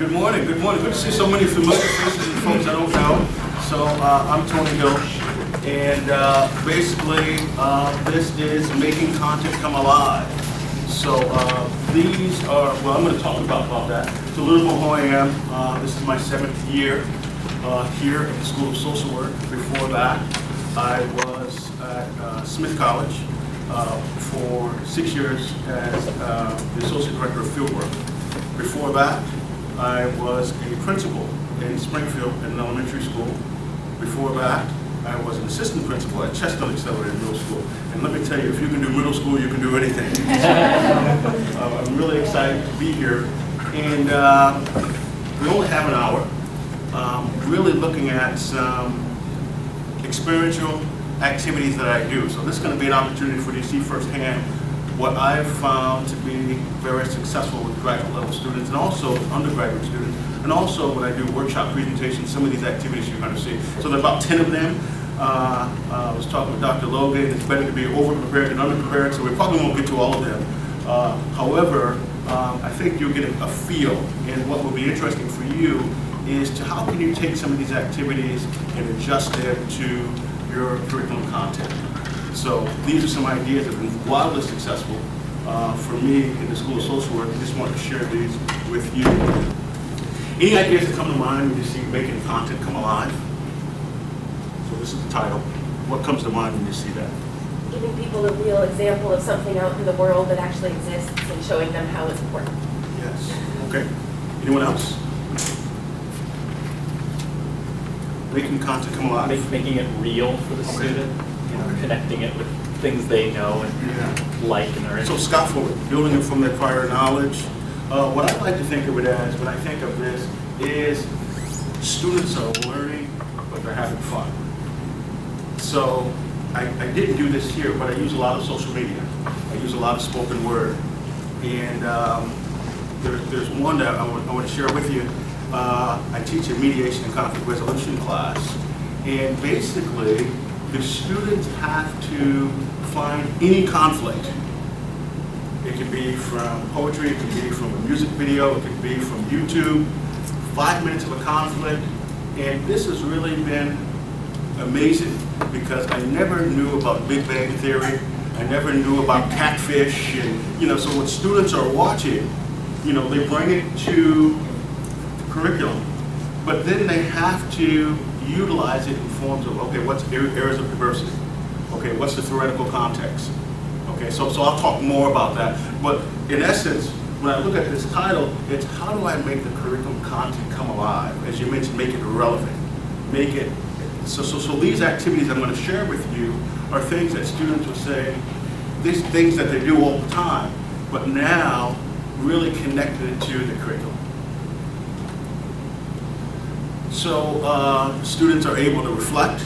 Good morning, good morning. Good to see so many familiar faces and folks I don't know. So I'm Tony Hill, and basically this is making content come alive. So these are, well, I'm going to talk about that. It's a little bit who I am. This is my 7th year here at the School of Social Work. Before that, I was at Smith College for 6 years as the Associate Director of Fieldwork. Before that, I was a principal in Springfield in an elementary school. Before that, I was an assistant principal at Chestnut Accelerated Middle School. And let me tell you, if you can do middle school, you can do anything. I'm really excited to be here. And we only have an hour. Really looking at some experiential activities that I do. So this is going to be an opportunity for you to see firsthand what I've found to be very successful with graduate level students and also undergraduate students, and also when I do workshop presentations, some of these activities you're going to see. So there are about 10 of them. I was talking with Dr. Logan, it's better to be over-prepared than under-prepared, so we probably won't get to all of them. However, I think you'll get a feel, and what will be interesting for you is to how can you take some of these activities and adjust them to your curriculum content. So these are some ideas that have been wildly successful for me in the School of Social Work. I just want to share these with you. Any ideas that come to mind when you see making content come alive? So this is the title. What comes to mind when you see that? Giving people a real example of something out in the world that actually exists and showing them how it's important. Yes. Okay. Anyone else? Making content come alive. Making it real for the student. Connecting it with things they know and like and are So scaffolding, building it from their prior knowledge. What I like to think of it as, when I think of this, is students are learning, but they're having fun. So I didn't do this here, but I use a lot of social media. I use a lot of spoken word. And there's one that I want to share with you. I teach a mediation and conflict resolution class. And basically, the students have to find any conflict. It could be from poetry, it could be from a music video, it could be from YouTube, 5 minutes of a conflict. And this has really been amazing because I never knew about Big Bang Theory. I never knew about catfish. And, so when students are watching, they bring it to the curriculum. But then they have to utilize it in forms of, okay, what's areas of diversity? Okay, what's the theoretical context? Okay, so I'll talk more about that. But in essence, when I look at this title, it's how do I make the curriculum content come alive? As you mentioned, make it relevant. Make it, so these activities I'm going to share with you are things that students will say, these things that they do all the time, but now really connected to the curriculum. So students are able to reflect,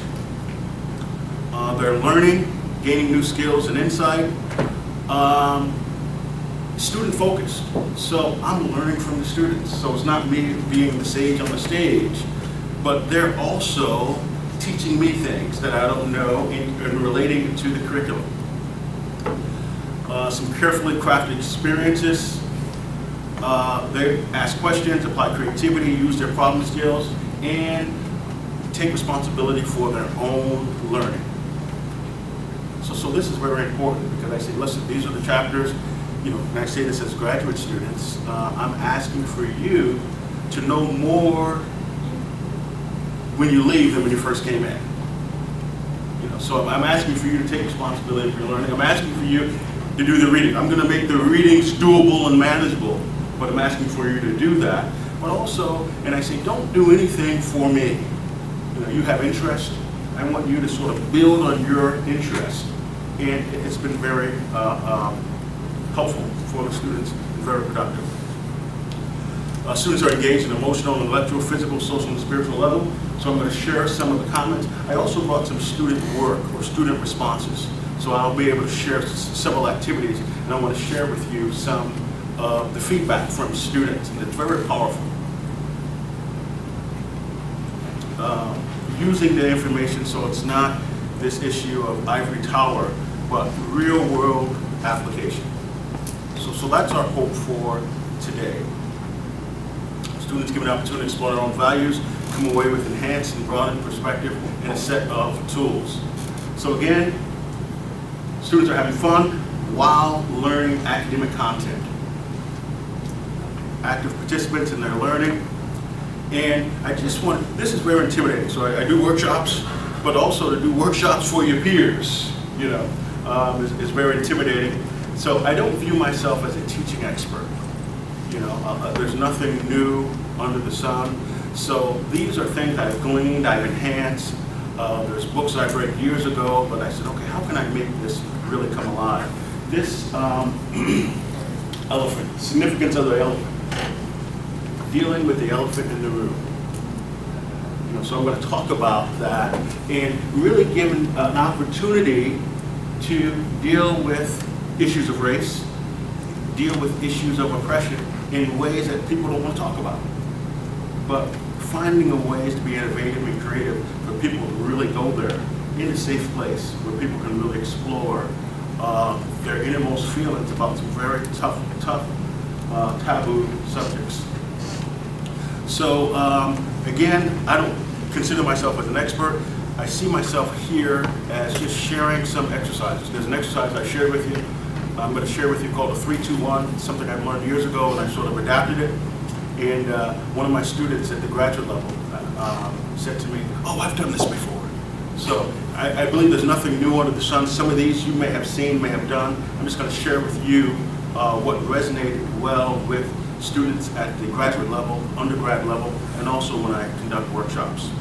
they're learning, gaining new skills and insight, student focused. So I'm learning from the students. So it's not me being the sage on the stage, but they're also teaching me things that I don't know and relating it to the curriculum. Some carefully crafted experiences. They ask questions, apply creativity, use their problem skills, and take responsibility for their own learning. So this is very important because I say, listen, these are the chapters, and I say this as graduate students, I'm asking for you to know more when you leave than when you first came in. So I'm asking for you to take responsibility for your learning. I'm asking for you to do the reading. I'm going to make the readings doable and manageable, but I'm asking for you to do that. But also, and I say, don't do anything for me. You have interest. I want you to sort of build on your interest. And it's been very helpful for the students and very productive. Students are engaged in emotional, intellectual, physical, social, and spiritual level. So I'm going to share some of the comments. I also brought some student work or student responses. So I'll be able to share several activities, and I want to share with you some of the feedback from students, and it's very powerful. Using the information so it's not this issue of ivory tower, but real world application. So that's our hope for today. Students given the opportunity to explore their own values, come away with enhanced and broadened perspective and a set of tools. So again, students are having fun while learning academic content. Active participants in their learning. And I just want, this is very intimidating. So I do workshops, but also to do workshops for your peers, you know, is very intimidating. So I don't view myself as a teaching expert. You know, there's nothing new under the sun. So these are things I've gleaned, I've enhanced. There's books I've read years ago, but I said, okay, how can I make this really come alive? This elephant, significance of the elephant. Dealing with the elephant in the room. You know, so I'm going to talk about that and really give an opportunity to deal with issues of race, deal with issues of oppression in ways that people don't want to talk about. But finding ways to be innovative and creative for people to really go there in a safe place where people can really explore their innermost feelings about some very tough, taboo subjects. So again, I don't consider myself as an expert. I see myself here as just sharing some exercises. There's an exercise I shared with you. I'm going to share with you called a 3-2-1. It's something I've learned years ago, and I sort of adapted it. And one of my students at the graduate level said to me, "Oh, I've done this before." So I believe there's nothing new under the sun. Some of these you may have seen, may have done. I'm just going to share with you what resonated well with students at the graduate level, undergrad level, and also when I conduct workshops.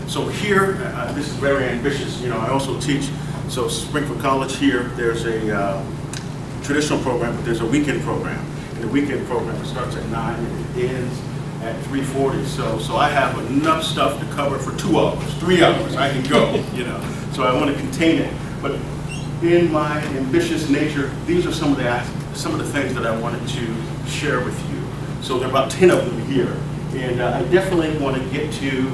So here, this is very ambitious. You know, I also teach. So Springfield College here, there's a traditional program, but there's a weekend program. And the weekend program it starts at 9 and it ends at 3:40. So I have enough stuff to cover for 2 hours, 3 hours. I can go, you know. So I want to contain it. But in my ambitious nature, these are some of the things that I wanted to share with you. So there are about 10 of them here. And I definitely want to get to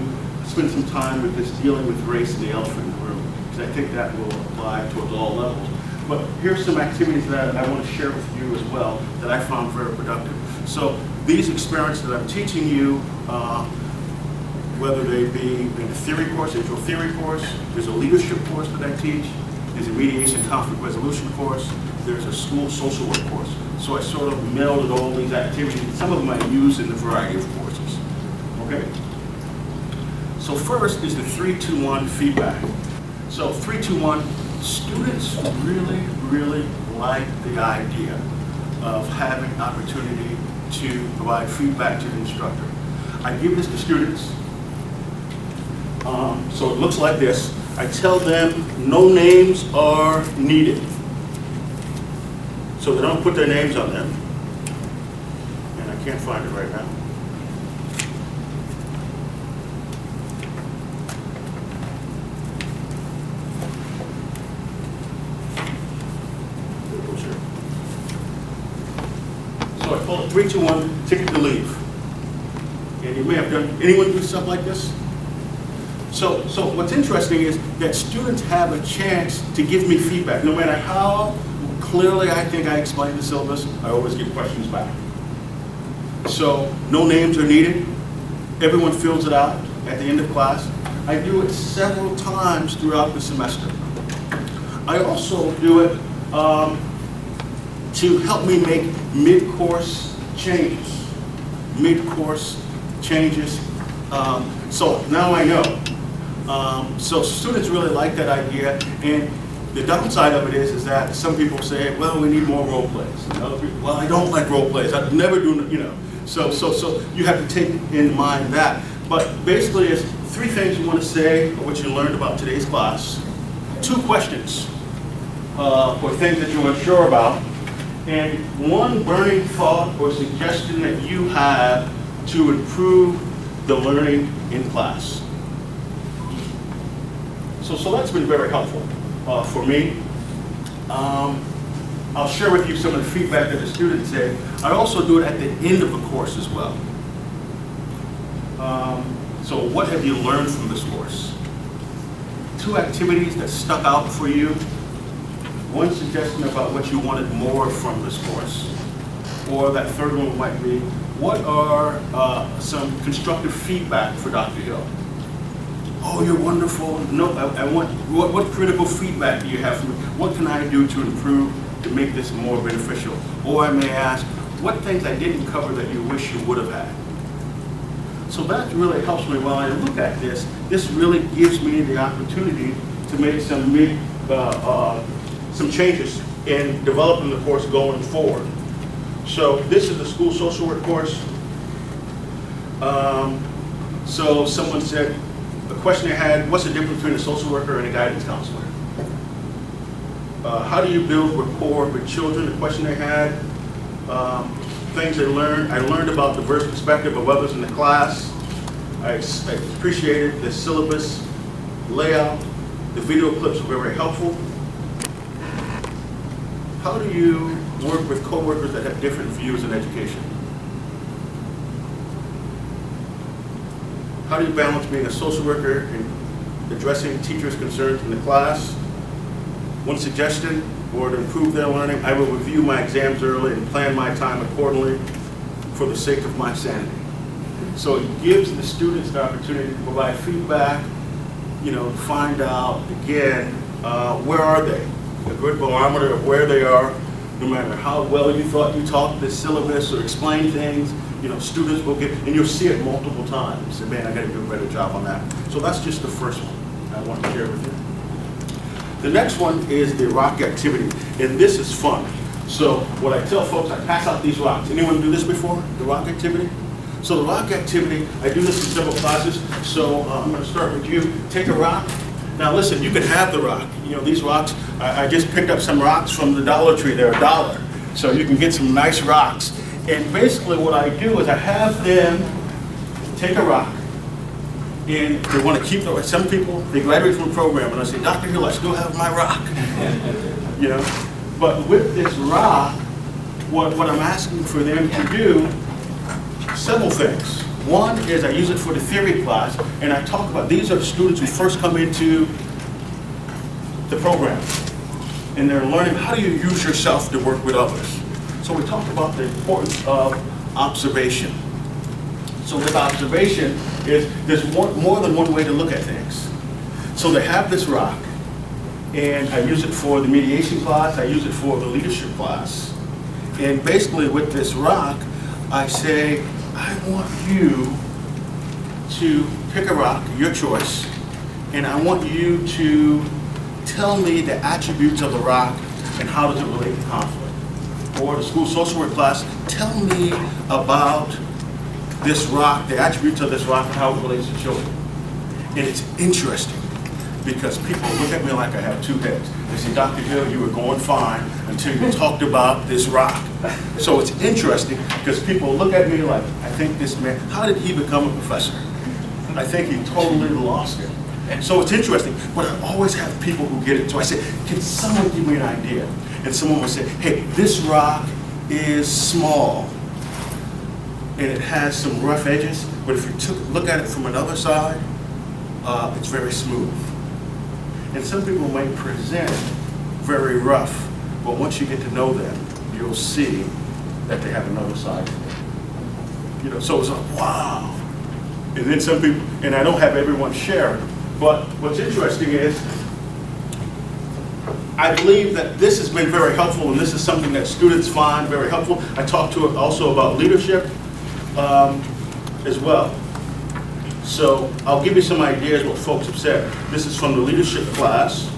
spend some time with this dealing with race and the elephant in the room, because I think that will apply to all levels. But here's some activities that I want to share with you as well that I found very productive. So these experiences that I'm teaching you, whether they be in a theory course, intro theory course, there's a leadership course that I teach, there's a mediation conflict resolution course, there's a school social work course. So I sort of melded all these activities. Some of them I use in a variety of courses. Okay? So first is the 3-2-1 feedback. So 3-2-1, students really like the idea of having opportunity to provide feedback to the instructor. I give this to students. So it looks like this. I tell them no names are needed. So they don't put their names on them. And I can't find it right now. So I call it 3-2-1, ticket to leave. And you may have done, anyone do stuff like this? So what's interesting is that students have a chance to give me feedback. No matter how clearly I think I explained the syllabus, I always get questions back. So no names are needed. Everyone fills it out at the end of class. I do it several times throughout the semester. I also do it to help me make mid-course changes. So now I know. So students really like that idea, and the downside of it is that some people say, well, we need more role plays. And other people, well, I don't like role plays. I'd never do, you know. So you have to take in mind that. But basically, it's 3 things you want to say or what you learned about today's class, 2 questions or things that you're unsure about, and 1 burning thought or suggestion that you have to improve the learning in class. So that's been very helpful for me. I'll share with you some of the feedback that the students said. I also do it at the end of the course as well. So what have you learned from this course? 2 activities that stuck out for you. 1 suggestion about what you wanted more from this course. Or that 3rd one might be, what are some constructive feedback for Dr. Hill? Oh, you're wonderful. No, I want, what critical feedback do you have for me? What can I do to improve, to make this more beneficial? Or I may ask, what things I didn't cover that you wish you would have had? So that really helps me while I look at this. This really gives me the opportunity to make some changes in developing the course going forward. So this is the school social work course. So someone said, the question they had, what's the difference between a social worker and a guidance counselor? How do you build rapport with children? The question they had, things they learned. I learned about the diverse perspective of others in the class. I appreciated the syllabus layout. The video clips were very helpful. How do you work with coworkers that have different views in education? How do you balance being a social worker and addressing teachers' concerns in the class? One suggestion, or to improve their learning, I will review my exams early and plan my time accordingly for the sake of my sanity. So it gives the students the opportunity to provide feedback, to find out, again, where are they? A good barometer of where they are, no matter how well you thought you taught this syllabus or explained things, students will get, and you'll see it multiple times. Say, man, I gotta do a better job on that. So that's just the first one I want to share with you. The next one is the rock activity, and this is fun. So what I tell folks, I pass out these rocks. Anyone do this before, the rock activity? So the rock activity, I do this in several classes, so I'm gonna start with you. Take a rock. Now listen, you can have the rock. These rocks, I just picked up some rocks from the Dollar Tree, they're $1. So you can get some nice rocks. And basically what I do is I have them take a rock, and they want to keep the, some people, they graduate from the program and I say, Dr. Hill, I still have my rock. But with this rock, what I'm asking for them to do, several things. One is I use it for the theory class, and I talk about, these are the students who first come into the program, and they're learning how do you use yourself to work with others. So we talk about the importance of observation. So with observation, there's more than one way to look at things. So they have this rock, and I use it for the mediation class, I use it for the leadership class. And basically with this rock, I say, I want you to pick a rock, your choice, and I want you to tell me the attributes of the rock and how does it relate to conflict. Or the school social work class, tell me about this rock, the attributes of this rock and how it relates to children. And it's interesting because people look at me like I have two heads. They say, Dr. Hill, you were going fine until you talked about this rock. So it's interesting because people look at me like, I think this man, how did he become a professor? I think he totally lost it. And so it's interesting, but I always have people who get it. So I say, can someone give me an idea? And someone would say, hey, this rock is small and it has some rough edges, but if you look at it from another side, it's very smooth. And some people might present very rough, but once you get to know them, you'll see that they have another side to them. So it's like, wow. And then some people, and I don't have everyone share it, but what's interesting is, I believe that this has been very helpful, and this is something that students find very helpful. I talked to also about leadership as well. So I'll give you some ideas what folks have said. This is from the leadership class.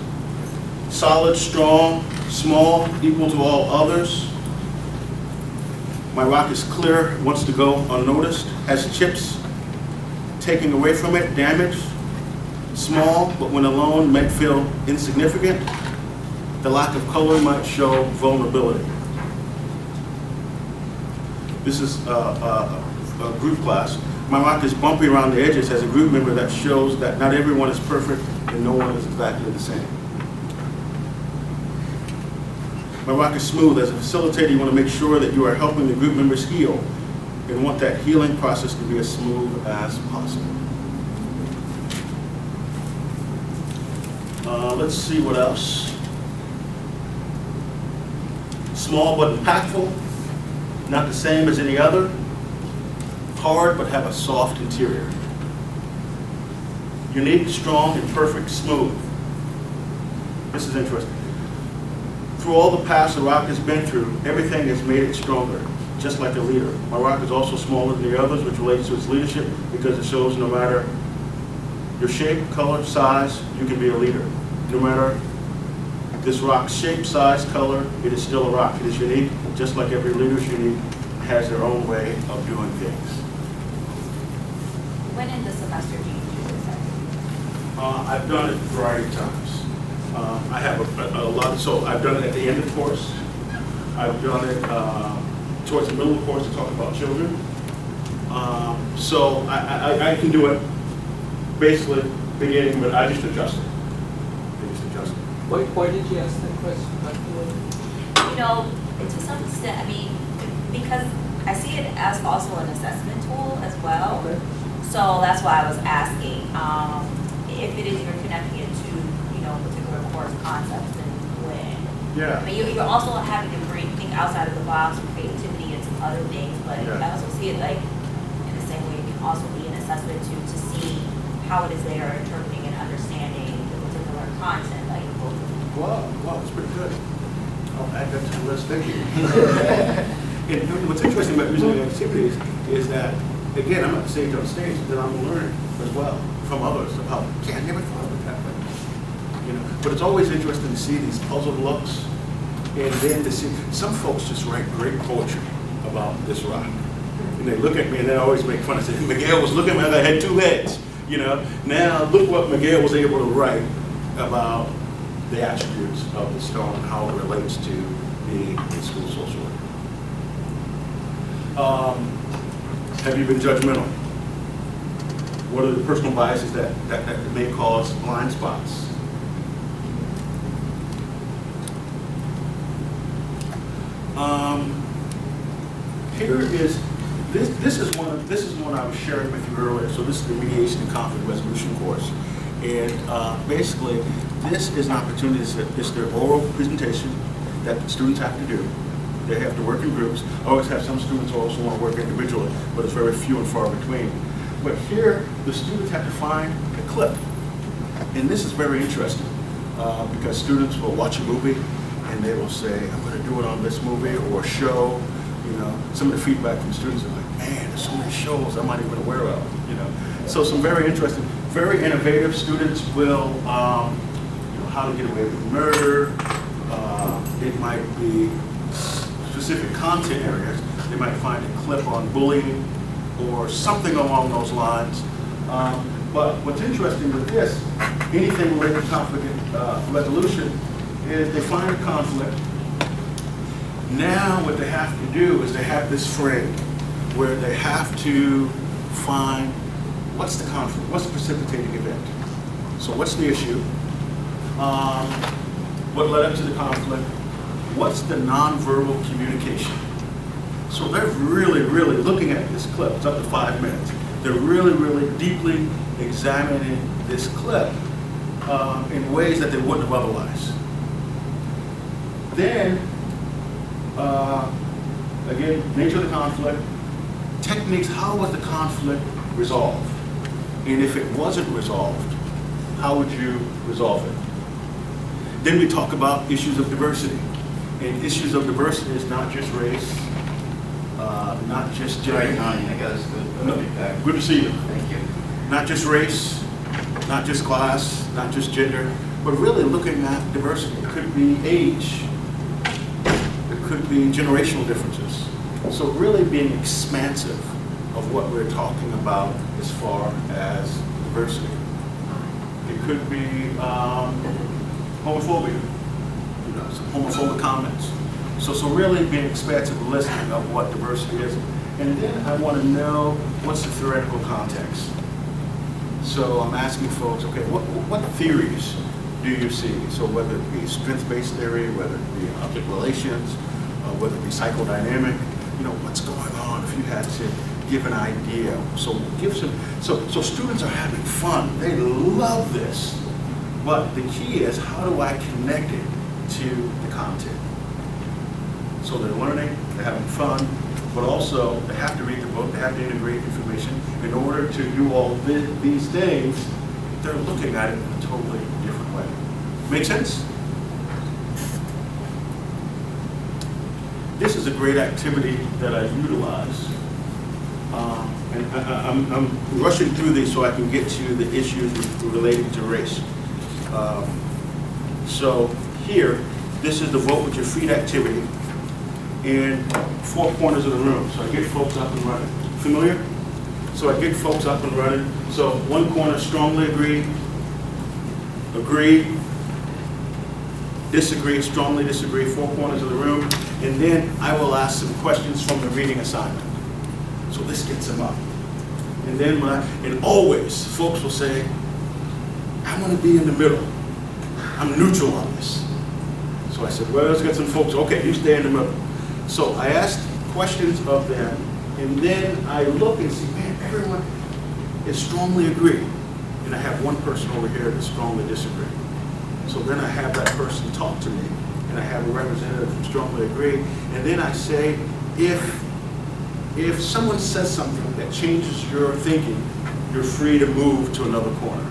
Solid, strong, small, equal to all others. My rock is clear, wants to go unnoticed, has chips, taking away from it, damage. Small, but when alone, might feel insignificant. The lack of color might show vulnerability. This is a group class. My rock is bumpy around the edges as a group member that shows that not everyone is perfect and no one is exactly the same. My rock is smooth. As a facilitator, you want to make sure that you are helping the group members heal and want that healing process to be as smooth as possible. Let's see what else. Small but impactful, not the same as any other. hard but have a soft interior. Unique, strong, and perfect, smooth. This is interesting. Through all the paths the rock has been through, everything has made it stronger, just like a leader. My rock is also smaller than the others, which relates to its leadership because it shows no matter your shape, color, size, you can be a leader. No matter this rock's shape, size, color, it is still a rock. It is unique, just like every leader is unique, has their own way of doing things. When in the semester do you do this activity? I've done it a variety of times. I have a lot, so I've done it at the end of the course. I've done it towards the middle of the course to talk about children. So I can do it basically beginning, but I just adjust it. Why did you ask that question? You know, to some extent, I mean, because I see it as also an assessment tool as well. Okay. So that's why I was asking, if it is you're connecting it to, you know, particular course concepts and when. Yeah. I mean, you're also having to think outside of the box with creativity and some other things, but Yeah. I also see it like in the same way it can also be an assessment to see how it is they are interpreting and understanding the particular content. Like, Wow, that's pretty good. I'll add that to the list, thank you. And what's interesting about using the activities is that, again, I'm not saying on stage, that I'm learning as well from others about, yeah, I never thought of it that way. You know, but it's always interesting to see these puzzled looks, and then to see, some folks just write great poetry about this rock. And they look at me and they always make fun. I say, Miguel was looking at me, I had two heads, you know. Now, look what Miguel was able to write about the attributes of the stone and how it relates to being a school social worker. Have you been judgmental? What are the personal biases that may cause blind spots? Here is this is one I was sharing with you earlier. So this is the mediation and conflict resolution course, and basically this is an opportunity. It's their oral presentation that students have to do. They have to work in groups. I always have some students who also want to work individually, but it's very few and far between. But here, the students have to find a clip. And this is very interesting because students will watch a movie and they will say, I'm going to do it on this movie or show. You know, some of the feedback from students are like, man, there's so many shows I'm not even aware of. You know, so some very interesting, very innovative students will, you know, how to get away with murder. It might be specific content areas. They might find a clip on bullying or something along those lines. But what's interesting with this, anything related to conflict resolution, is they find a conflict. Now what they have to do is they have this frame where they have to find what's the conflict, what's the precipitating event. So what's the issue? What led up to the conflict? What's the nonverbal communication? So they're really, really looking at this clip. It's up to 5 minutes. They're really, really deeply examining this clip in ways that they wouldn't have otherwise. Then, again, nature of the conflict, techniques, how was the conflict resolved? And if it wasn't resolved, how would you resolve it? Then we talk about issues of diversity. And issues of diversity is not just race, not just gender. Right, I guess good. No, good to see you. Thank you. Not just race, not just class, not just gender, but really looking at diversity. It could be age, it could be generational differences. So really being expansive of what we're talking about as far as diversity. It could be homophobia, you know, some homophobic comments. So really being expansive listening of what diversity is. And then I want to know what's the theoretical context. So I'm asking folks, okay, what theories do you see? So whether it be strength-based theory, whether it be object relations, whether it be psychodynamic, you know, what's going on if you had to give an idea. So give some, so students are having fun. They love this. But the key is, how do I connect it to the content? So they're learning, they're having fun, but also they have to read the book, they have to integrate information. In order to do all these things, they're looking at it in a totally different way. Make sense? This is a great activity that I utilize. And I'm rushing through these so I can get to the issues relating to race. So here, this is the vote with your feet activity in 4 corners of the room. So I get folks up and running. Familiar? So I get folks up and running. So one corner, strongly agree, disagree, strongly disagree, 4 corners of the room. And then I will ask some questions from the reading assignment. So this gets them up. And then and always folks will say, I want to be in the middle. I'm neutral on this. So I said, well, let's get some folks. Okay, you stay in the middle. So I asked questions of them, and then I look and see, man, everyone is strongly agree. And I have one person over here that strongly disagree. So then I have that person talk to me, and I have a representative who strongly agree. And then I say, if someone says something that changes your thinking, you're free to move to another corner.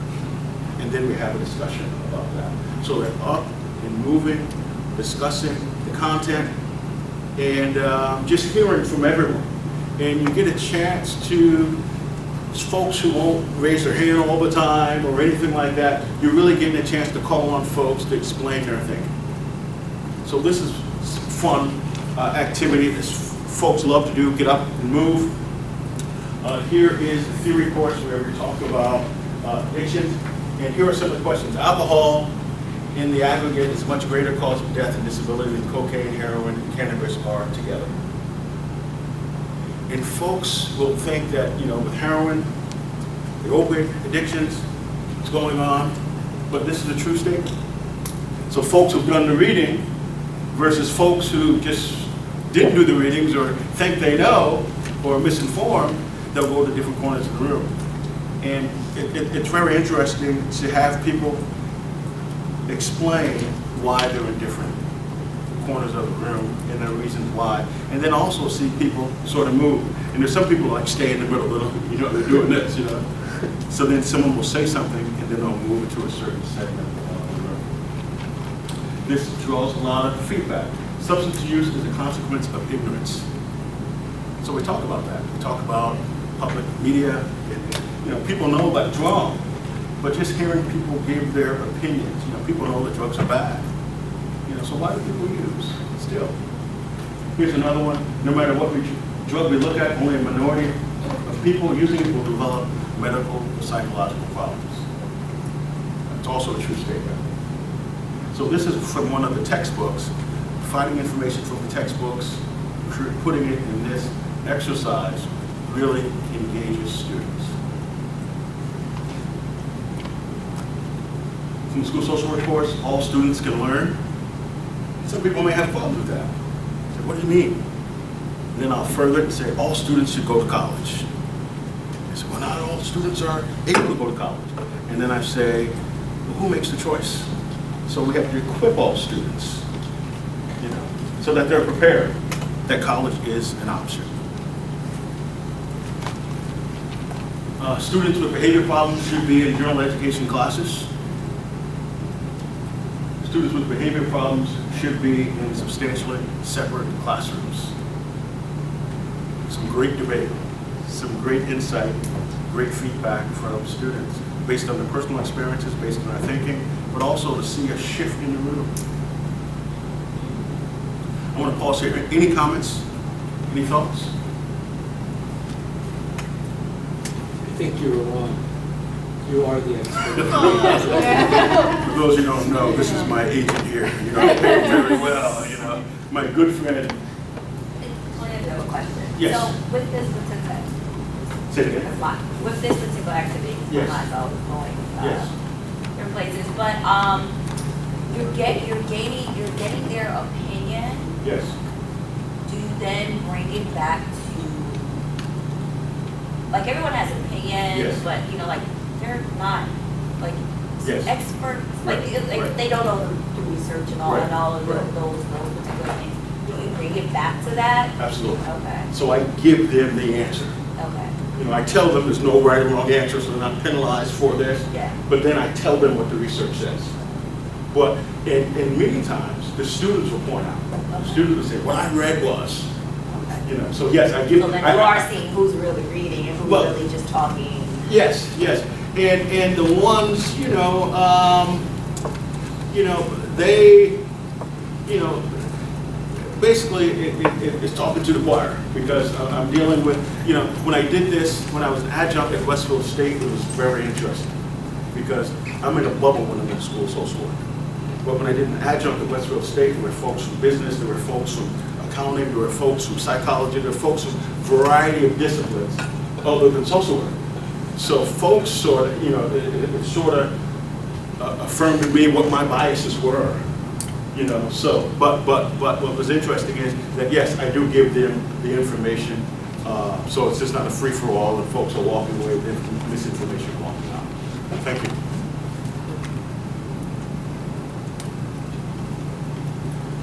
And then we have a discussion about that. So they're up and moving, discussing the content, and just hearing from everyone. And you get a chance to, folks who won't raise their hand all the time or anything like that, you're really getting a chance to call on folks to explain their thinking. So this is fun activity that folks love to do, get up and move. Here is the theory course where we talk about addiction. And here are some of the questions. Alcohol, in the aggregate, is a much greater cause of death and disability than cocaine, heroin, and cannabis are together. And folks will think that, with heroin, the opioid addictions, what's going on, but this is a true statement. So folks who've done the reading versus folks who just didn't do the readings or think they know or are misinformed, they'll go to different corners of the room. And it's very interesting to have people explain why they're in different corners of the room and their reasons why. And then also see people sort of move. And there's some people like stay in the middle, they're doing this, So then someone will say something and then they'll move into a certain segment of the room. This draws a lot of feedback. Substance use is a consequence of ignorance. So we talk about that. We talk about public media. People know about drug, but just hearing people give their opinions. People know that drugs are bad. So why do people use still? Here's another one. No matter what drug we look at, only a minority of people using it will develop medical or psychological problems. That's also a true statement. So this is from one of the textbooks. Finding information from the textbooks, putting it in this exercise really engages students. From the school social work course, all students can learn. Some people may have problems with that. So what do you mean? And then I'll further and say all students should go to college. I say, well, not all students are able to go to college. And then I say, well, who makes the choice? So we have to equip all students, so that they're prepared that college is an option. Students with behavior problems should be in general education classes. Students with behavior problems should be in substantially separate classrooms. Some great debate, some great insight, great feedback from students based on their personal experiences, based on their thinking, but also to see a shift in the room. I want to pause here. Any comments? Any thoughts? I think you were wrong. You are the expert. For those who don't know, this is my agent here. I know him very well. My good friend. I have a question. Yes. So with this particular, Say it again. with this particular activity, Yes. I was going Yes. different places, but you're getting their opinion. Yes. Do you then bring it back to, like, everyone has opinions, Yes. but they're not Yes. experts, Right. like Right. they don't know the research and all Right. and all of Right. those particular things. Do you bring it back to that? Absolutely. Okay, So I give them the answer. okay, You know, I tell them there's no right or wrong answer, so they're not penalized for this. yeah, But then I tell them what the research says. But in many times, the students will point out. The students will say, what I read was, okay. you know, so yes, I give. So then I- you are seeing who's really reading and who's Well- really just talking. Yes, yes. And the ones, they, basically it's talking to the choir because I'm dealing with, when I did this, when I was an adjunct at Westfield State, it was very interesting because I'm in a bubble when I'm in school social work. But when I did an adjunct at Westfield State, there were folks from business, there were folks from accounting, there were folks from psychology, there were folks from a variety of disciplines other than social work. So folks sort of, it sort of affirmed to me what my biases were, So, but what was interesting is that yes, I do give them the information. So it's just not a free for all, and folks are walking away with misinformation walking out. Thank you.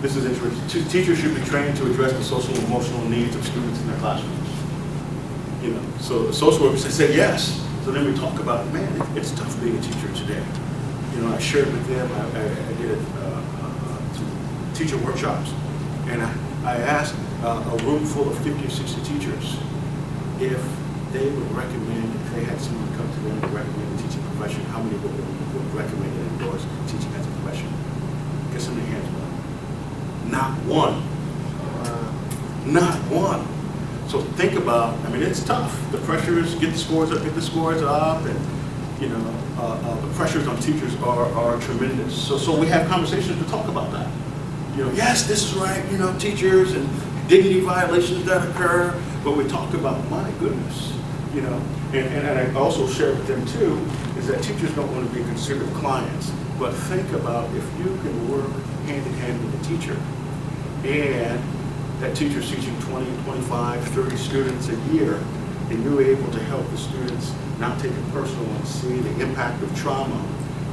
This is interesting. Teachers should be trained to address the social and emotional needs of students in their classrooms. So the social workers said yes. So then we talk about, man, it's tough being a teacher today. I shared with them, I did some teacher workshops, and I asked a room full of 50 or 60 teachers if they would recommend, if they had someone come to them to recommend a teaching profession, how many would recommend and endorse teaching as a profession? Guess how many hands went up? Not one. Not one. So think about, it's tough. The pressures, get the scores up, and the pressures on teachers are tremendous. So we have conversations to talk about that. Yes, this is right, teachers and dignity violations that occur, but we talk about, my goodness, and I also share with them too, is that teachers don't want to be considered clients, but think about if you can work hand in hand with the teacher, and that teacher's teaching 20, 25, 30 students a year, and you're able to help the students not take it personal and see the impact of trauma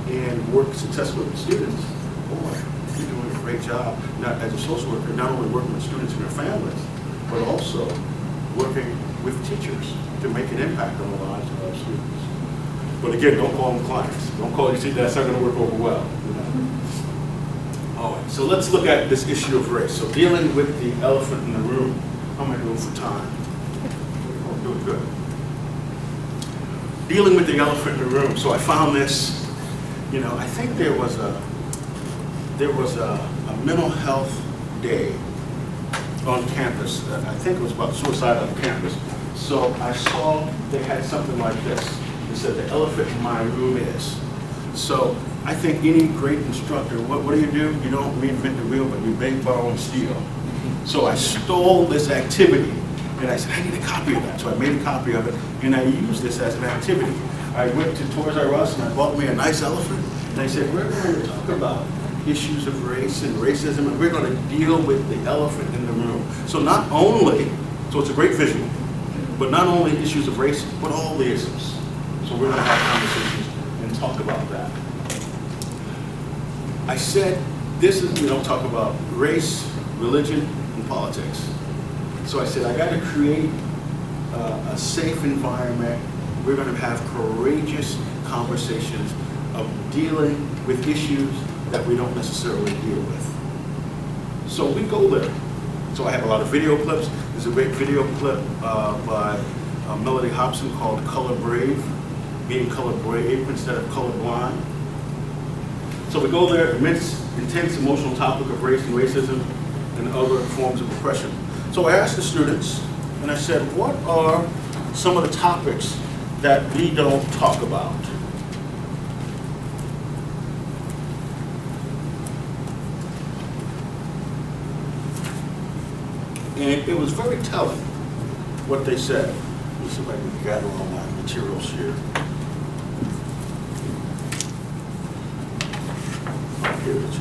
and work successfully with students, boy, you're doing a great job, not as a social worker, not only working with students and their families, but also working with teachers to make an impact on the lives of our students. But again, don't call them clients. Don't call, you see, that's not going to work over well. All right, so let's look at this issue of race. So dealing with the elephant in the room. How am I doing for time? Oh, doing good. Dealing with the elephant in the room. So I found this, I think there was a mental health day on campus. I think it was about suicide on campus. So I saw they had something like this. It said, the elephant in my room is. So I think any great instructor, what do? You don't reinvent the wheel, but you beg, borrow, and steal. So I stole this activity, and I said, I need a copy of that. So I made a copy of it, and I used this as an activity. I went to Toys R Us, and I bought me a nice elephant, and I said, we're going to talk about issues of race and racism, and we're going to deal with the elephant in the room. So not only, so it's a great visual, but not only issues of race, but all the isms. So we're going to have conversations and talk about that. I said, we don't talk about race, religion, and politics. So I said, I got to create a safe environment. We're going to have courageous conversations of dealing with issues that we don't necessarily deal with. So we go there. So I have a lot of video clips. There's a great video clip by Melody Hobson called Color Brave, being color brave instead of color blind. So we go there, intense emotional topic of race and racism and other forms of oppression. So I asked the students, and I said, what are some of the topics that we don't talk about? And it was very telling what they said. Let me see if I can gather all my materials here. Here it is.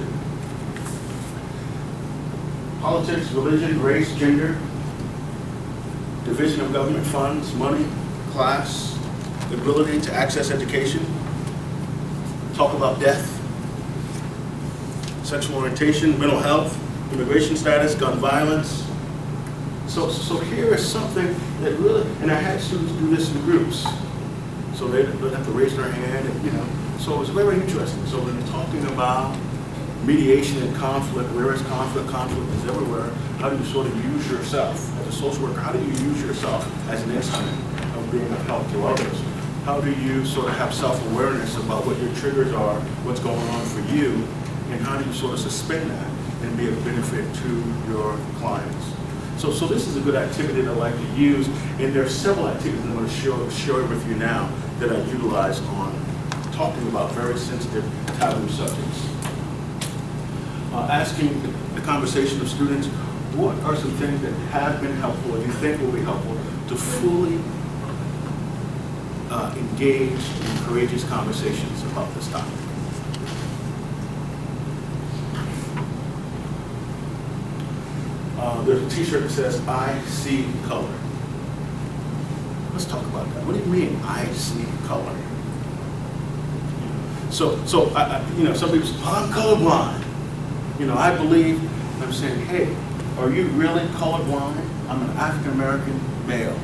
Politics, religion, race, gender, division of government funds, money, class, ability to access education, talk about death, sexual orientation, mental health, immigration status, gun violence. So here is something that really, and I had students do this in groups. So they don't have to raise their hand, and, you know. So it's very interesting. So when you're talking about mediation and conflict, where is conflict? Conflict is everywhere. How do you sort of use yourself as a social worker? How do you use yourself as an instrument of being of help to others? How do you sort of have self-awareness about what your triggers are, what's going on for you, and how do you sort of suspend that and be of benefit to your clients? So this is a good activity that I like to use, and there are several activities I'm going to share with you now that I utilize on talking about very sensitive, taboo subjects. Asking the conversation of students, what are some things that have been helpful and you think will be helpful to fully engage in courageous conversations about this topic? There's a t-shirt that says, I see color. Let's talk about that. What do you mean, I see color? So you know, some people say, well, I'm colorblind. You know, I believe, I'm saying, hey, are you really colorblind? I'm an African-American male.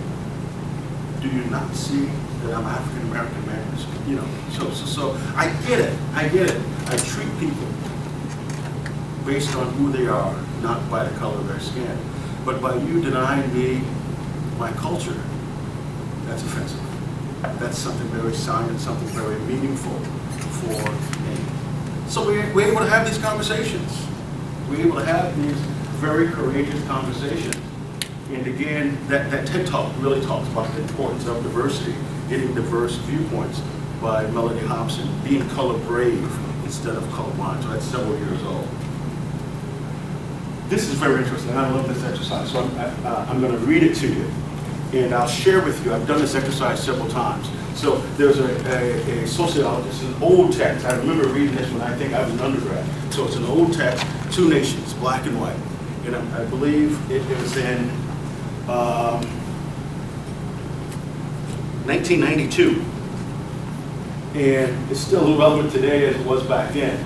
Do you not see that I'm African-American male? You know, so I get it. I treat people based on who they are, not by the color of their skin. But by you denying me my culture, that's offensive. That's something very silent, something very meaningful for me. So we're able to have these conversations. We're able to have these very courageous conversations. And again, that TED Talk really talks about the importance of diversity, getting diverse viewpoints by Melody Hobson, being color brave instead of colorblind. So that's several years old. This is very interesting. I love this exercise. So I'm going to read it to you. And I'll share with you, I've done this exercise several times. So there's a sociologist, an old text. I remember reading this when I think I was an undergrad. So it's an old text, two nations, black and white. And I believe it was in 1992. And it's still relevant today as it was back then.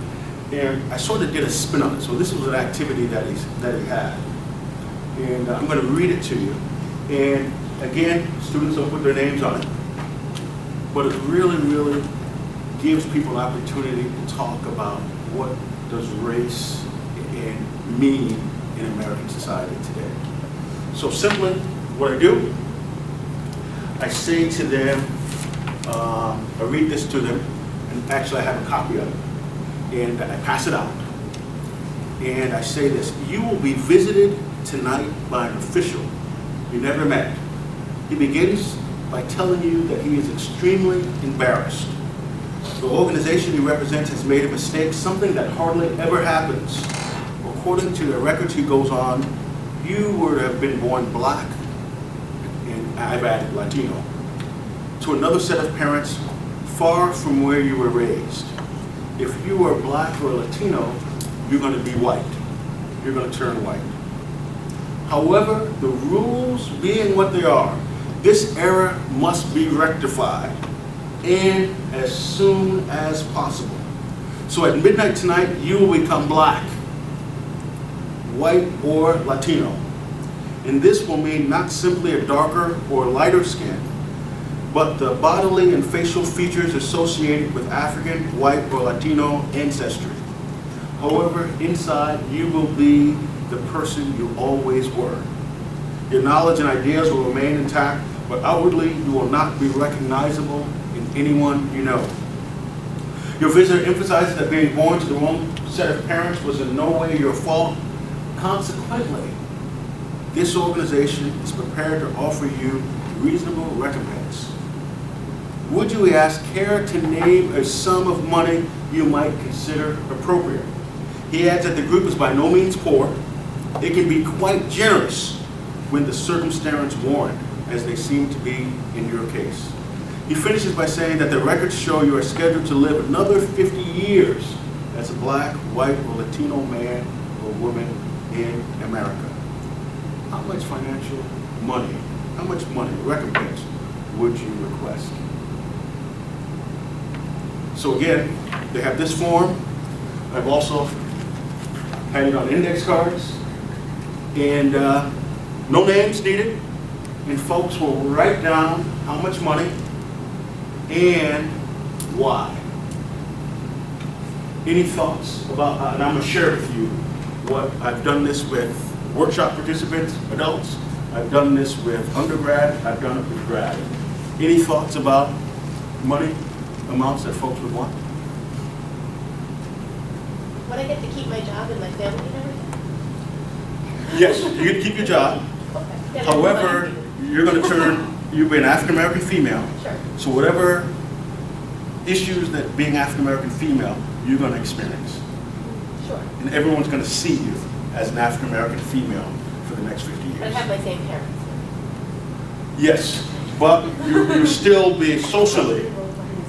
And I sort of did a spin on it. So this was an activity that he had. And I'm going to read it to you. And again, students will put their names on it. But it really, really gives people an opportunity to talk about what does race and mean in American society today. So simply, what I do, I say to them, I read this to them, and actually I have a copy of it. And I pass it out. And I say this, you will be visited tonight by an official you never met. He begins by telling you that he is extremely embarrassed. The organization he represents has made a mistake, something that hardly ever happens. According to the records, he goes on, you were to have been born black, and I've added Latino, to another set of parents far from where you were raised. If you are black or Latino, you're going to be white. You're going to turn white. However, the rules being what they are, this error must be rectified, and as soon as possible. So at midnight tonight, you will become black, white, or Latino. And this will mean not simply a darker or lighter skin, but the bodily and facial features associated with African, white, or Latino ancestry. However, inside, you will be the person you always were. Your knowledge and ideas will remain intact, but outwardly, you will not be recognizable in anyone you know. Your visitor emphasizes that being born to the wrong set of parents was in no way your fault. Consequently, this organization is prepared to offer you reasonable recompense. Would you, we ask, care to name a sum of money you might consider appropriate? He adds that the group is by no means poor. It can be quite generous when the circumstances warrant, as they seem to be in your case. He finishes by saying that the records show you are scheduled to live another 50 years as a black, white, or Latino man or woman in America. How much financial money, how much money, recompense, would you request? So again, they have this form. I've also had it on index cards, and no names needed, and folks will write down how much money and why. Any thoughts about, and I'm gonna share with you what, I've done this with workshop participants, adults, I've done this with undergrad, I've done it with grad. Any thoughts about money amounts that folks would want? Would I get to keep my job and my family and everything? Yes, you get to keep your job. Yeah, However, you're gonna you'll be an African-American female, Sure. so whatever issues that being African-American female, you're gonna experience. Sure. And everyone's gonna see you as an African-American female for the next 50 But I years. have my same parents. Yes, but you still be socially,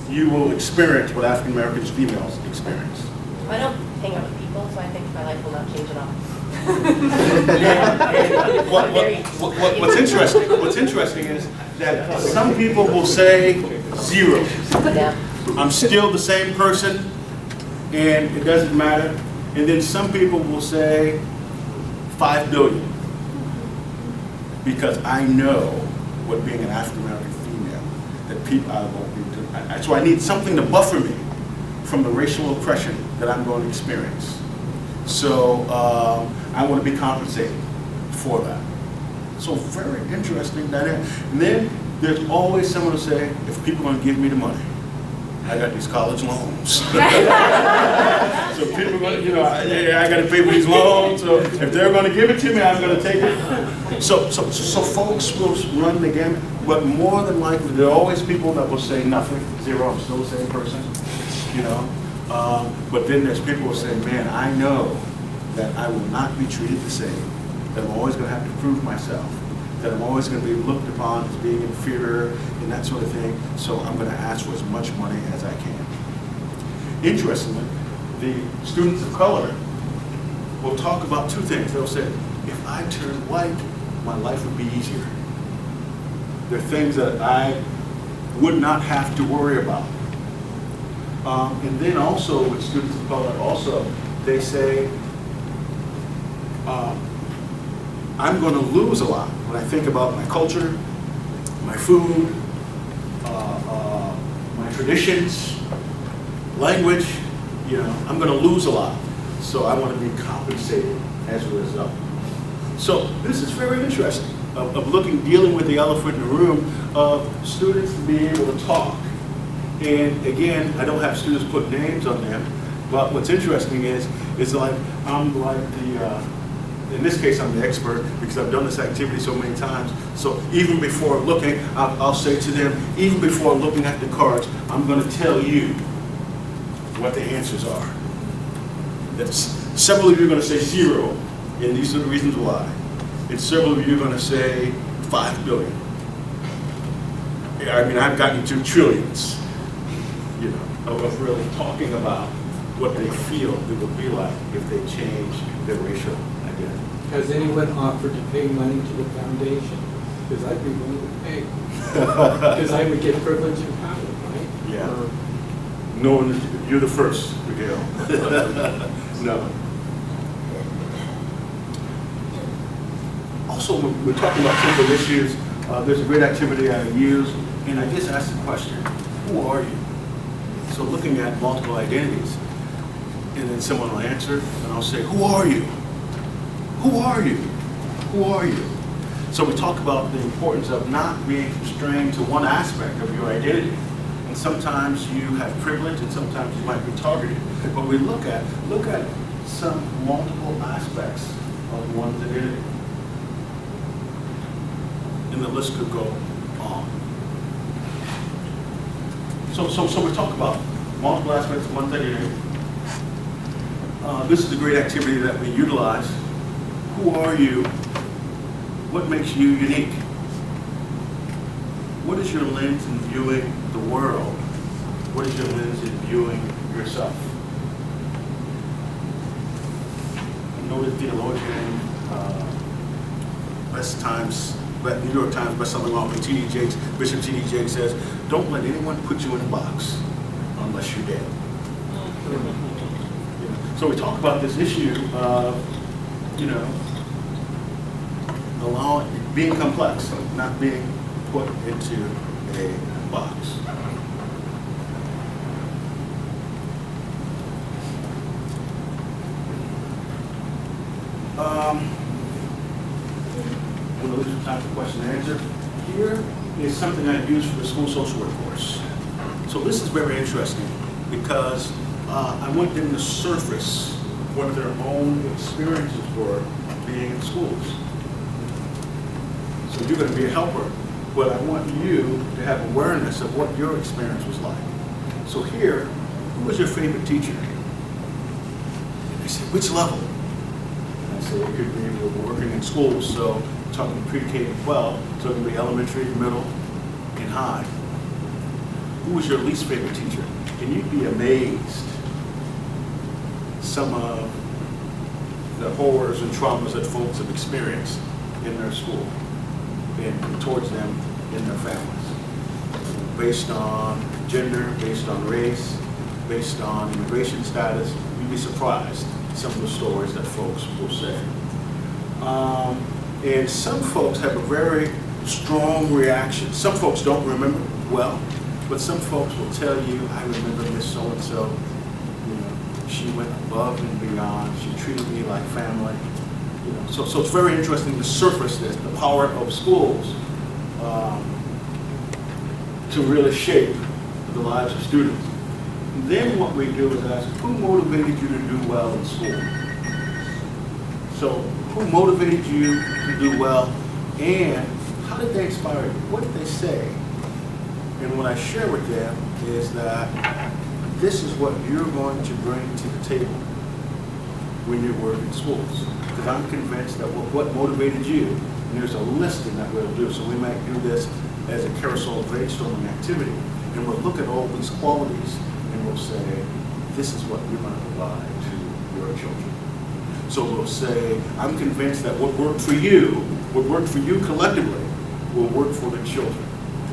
you will experience what African-American females experience. I don't hang out with people, so I think my life will not change at all. What's interesting is that some people will say 0. Yeah. I'm still the same person, and it doesn't matter. And then some people will say 5 billion, because I know what being an African-American female, that people I won't be doing. So I need something to buffer me from the racial oppression that I'm going to experience. So I want to be compensated for that. So very interesting dynamic. And then there's always someone to say, if people are going to give me the money, I got these college loans. So people are going to, I got to pay for these loans. So if they're going to give it to me, I'm going to take it. So folks will run the gamut, but more than likely, there are always people that will say nothing, 0, I'm still the same person, But then there's people who say, man, I know that I will not be treated the same, that I'm always going to have to prove myself, that I'm always going to be looked upon as being inferior and that sort of thing, so I'm going to ask for as much money as I can. Interestingly, the students of color will talk about 2 things. They'll say, if I turned white, my life would be easier. There are things that I would not have to worry about. And then also with students of color, also, they say, I'm going to lose a lot when I think about my culture, my food, my traditions, language. I'm going to lose a lot. So I want to be compensated as a result. So this is very interesting of dealing with the elephant in the room of students being able to talk. And again, I don't have students put names on them, but what's interesting is like, I'm like in this case, I'm the expert because I've done this activity so many times. So even before looking, I'll say to them, even before looking at the cards, I'm going to tell you what the answers are. Several of you are going to say 0, and these are the reasons why. And several of you are going to say 5 billion. I mean, I've gotten to trillions, of really talking about what they feel it would be like if they changed their racial identity. Has anyone offered to pay money to the foundation? Because I'd be willing to pay. Because I would get privilege and power, right? Yeah. No one, you're the first, Miguel. No. Also, when we're talking about simple issues, there's a great activity I use, and I just ask the question, who are you? So looking at multiple identities, and then someone will answer, and I'll say, who are you? Who are you? Who are you? So we talk about the importance of not being constrained to one aspect of your identity. And sometimes you have privilege, and sometimes you might be targeted. But we look at some multiple aspects of one's identity. And the list could go on. So we talk about multiple aspects of one's identity. This is a great activity that we utilize. Who are you? What makes you unique? What is your lens in viewing the world? What is your lens in viewing yourself? A noted theologian, New York Times bestselling author T.D. Jakes, Bishop T.D. Jakes says, don't let anyone put you in a box unless you're dead. So we talk about this issue of, you know, allowing, being complex, not being put into a box. We'll leave some time for question and answer. Here is something I use for the school social work course. So this is very interesting because I want them to surface what their own experiences were being in schools. So you're going to be a helper, but I want you to have awareness of what your experience was like. So here, who was your favorite teacher? And they said, which level? And I said, it could be, we're working in schools, so talking pre-K to 12, so it can be elementary, middle, and high. Who was your least favorite teacher? And you'd be amazed some of the horrors and traumas that folks have experienced in their school and towards them in their families. Based on gender, based on race, based on immigration status, you'd be surprised some of the stories that folks will say. And some folks have a very strong reaction. Some folks don't remember well, but some folks will tell you, I remember Miss so-and-so, you know, she went above and beyond, she treated me like family. You know, so it's very interesting to surface this, the power of schools to really shape the lives of students. And then what we do is ask, who motivated you to do well in school? So who motivated you to do well, and how did they inspire you? What did they say? And what I share with them is that this is what you're going to bring to the table when you work in schools. Because I'm convinced that what motivated you, and there's a listing that we'll do, so we might do this as a carousel brainstorming activity, and we'll look at all these qualities and we'll say, this is what you're going to provide to your children. So we'll say, I'm convinced that what worked for you collectively, will work for the children.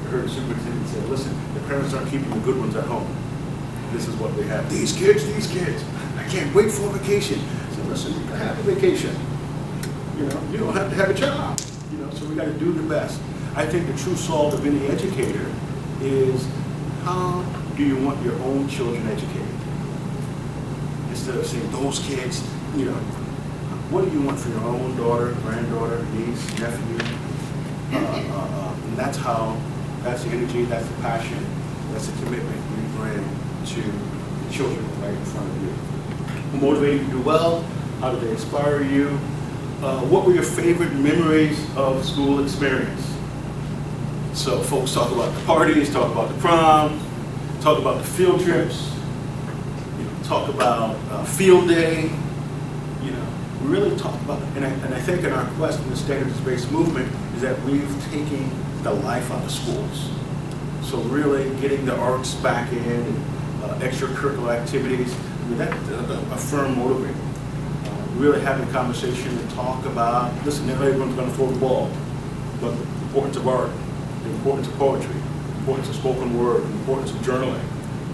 I heard the superintendent say, listen, the parents aren't keeping the good ones at home. This is what they have. These kids, I can't wait for a vacation. I said, listen, you can have a vacation. You know, you don't have to have a job. You know, so we got to do the best. I think the true salt of any educator is, how do you want your own children educated? Instead of saying, those kids, you know, what do you want for your own daughter, granddaughter, niece, nephew? And that's the energy, that's the passion, that's the commitment you bring to the children right in front of you. Who motivated you to do well? How did they inspire you? What were your favorite memories of school experience? So folks talk about the parties, talk about the prom, talk about the field trips, you know, talk about field day, you know, really talk about, and I think in our quest in the standards-based movement is that we've taken the life out of schools. So really getting the arts back in, and extracurricular activities, I mean, that's a firm motivator. Really having a conversation and talk about, listen, not everyone's going to throw the ball, but the importance of art, the importance of poetry, the importance of spoken word, the importance of journaling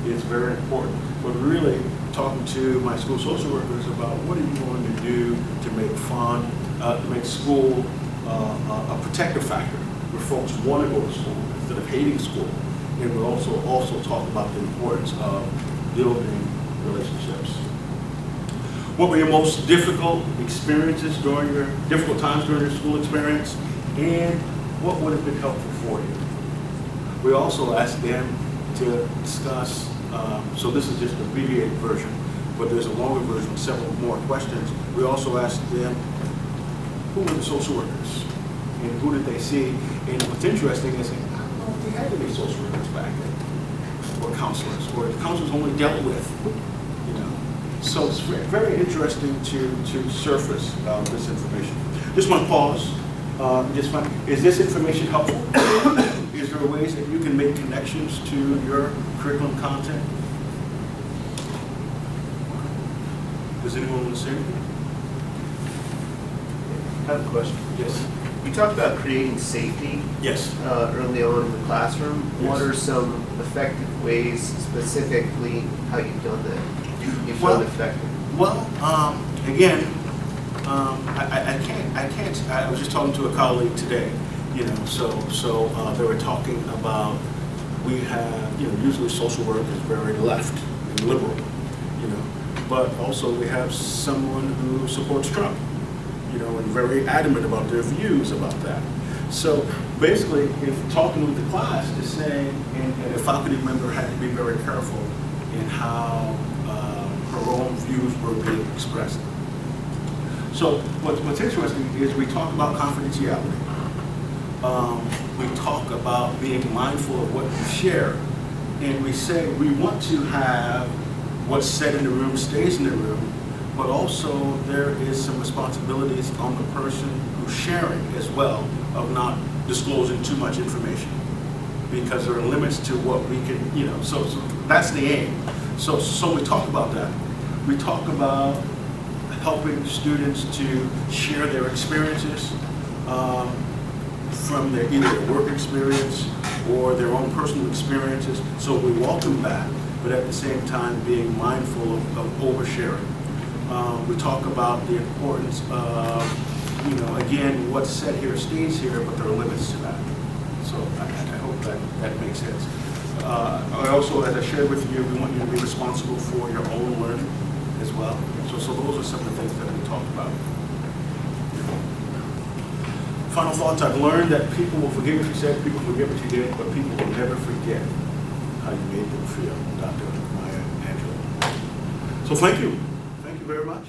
is very important. But really talking to my school social workers about what are you going to do to make fun, to make school a protective factor where folks want to go to school instead of hating school. And we'll also talk about the importance of building relationships. What were your most difficult experiences difficult times during your school experience, and what would have been helpful for you? We also asked them to discuss, so this is just an abbreviated version, but there's a longer version with several more questions. We also asked them, who were the social workers, and who did they see? And what's interesting is, I don't know if they had any social workers back then, or counselors, or the counselors only dealt with. So it's very interesting to surface this information. Just want to pause. Is this information helpful? Is there ways that you can make connections to your curriculum content? Does anyone want to say anything? I have a question. Yes. You talked about creating safety Yes. Early on in the classroom. Yes. What are some effective ways, specifically, how you've done that? You Well, found effective? Well, again, I was just talking to a colleague today, so they were talking about, we have, usually social work is very left and liberal, but also we have someone who supports Trump, and very adamant about their views about that. So basically, if talking with the class is saying, and a faculty member had to be very careful in how her own views were being expressed. So what's interesting is we talk about confidentiality. We talk about being mindful of what you share. And we say we want to have what's said in the room stays in the room, but also there is some responsibilities on the person who's sharing as well of not disclosing too much information, because there are limits to what we can, so that's the aim. So we talk about that. We talk about helping students to share their experiences from either their work experience or their own personal experiences. So we welcome back, but at the same time being mindful of oversharing. We talk about the importance of, again, what's said here stays here, but there are limits to that. So I hope that makes sense. I also, as I shared with you, we want you to be responsible for your own learning as well. So those are some of the things that we talk about. Final thoughts, I've learned that people will forget what you said, people forget what you did, but people will never forget how you made them feel, Dr. Maya Angelou. So thank you. Thank you very much.